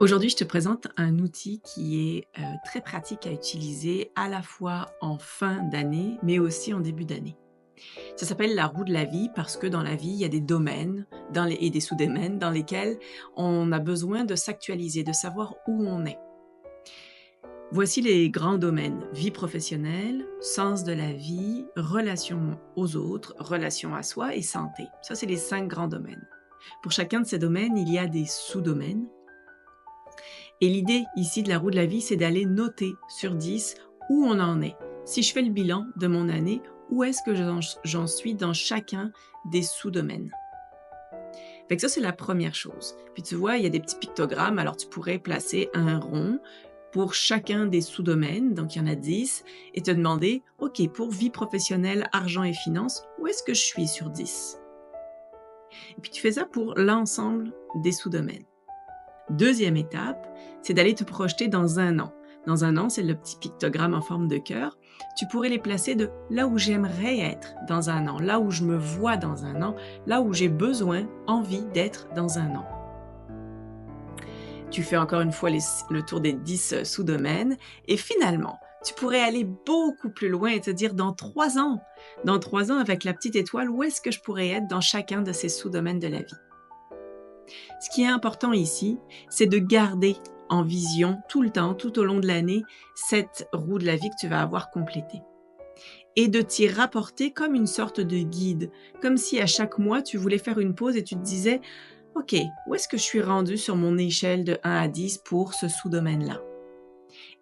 Aujourd'hui, je te présente un outil qui est, très pratique à utiliser à la fois en fin d'année, mais aussi en début d'année. Ça s'appelle la roue de la vie parce que dans la vie, il y a des domaines et des sous-domaines dans lesquels on a besoin de s'actualiser, de savoir où on est. Voici les grands domaines: vie professionnelle, sens de la vie, relation aux autres, relation à soi et santé. Ça, c'est les 5 grands domaines. Pour chacun de ces domaines, il y a des sous-domaines. Et l'idée ici de la roue de la vie, c'est d'aller noter sur 10 où on en est. Si je fais le bilan de mon année, où est-ce que j'en suis dans chacun des sous-domaines? Fait que ça, c'est la première chose. Puis tu vois, il y a des petits pictogrammes, alors tu pourrais placer un rond pour chacun des sous-domaines, donc il y en a 10, et te demander, OK, pour vie professionnelle, argent et finances, où est-ce que je suis sur 10? Et puis tu fais ça pour l'ensemble des sous-domaines. Deuxième étape, c'est d'aller te projeter dans un an. Dans un an, c'est le petit pictogramme en forme de cœur. Tu pourrais les placer de là où j'aimerais être dans un an, là où je me vois dans un an, là où j'ai besoin, envie d'être dans un an. Tu fais encore une fois le tour des 10 sous-domaines et finalement, tu pourrais aller beaucoup plus loin et te dire dans 3 ans. Dans 3 ans, avec la petite étoile, où est-ce que je pourrais être dans chacun de ces sous-domaines de la vie? Ce qui est important ici, c'est de garder en vision tout le temps, tout au long de l'année, cette roue de la vie que tu vas avoir complétée. Et de t'y rapporter comme une sorte de guide, comme si à chaque mois, tu voulais faire une pause et tu te disais: «OK, où est-ce que je suis rendu sur mon échelle de 1 à 10 pour ce sous-domaine-là?»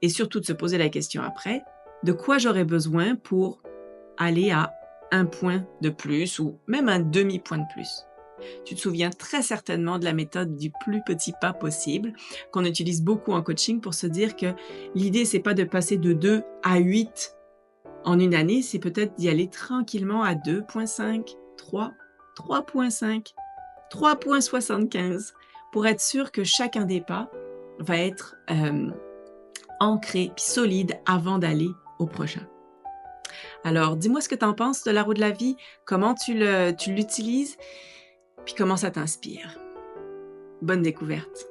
Et surtout de se poser la question après, de quoi j'aurais besoin pour aller à un point de plus ou même un demi-point de plus? Tu te souviens très certainement de la méthode du plus petit pas possible, qu'on utilise beaucoup en coaching pour se dire que l'idée, c'est pas de passer de 2 à 8 en une année, c'est peut-être d'y aller tranquillement à 2,5, 3, 3,5, 3,75 pour être sûr que chacun des pas va être ancré puis solide avant d'aller au prochain. Alors, dis-moi ce que tu en penses de la roue de la vie, comment tu l'utilises, puis comment ça t'inspire. Bonne découverte.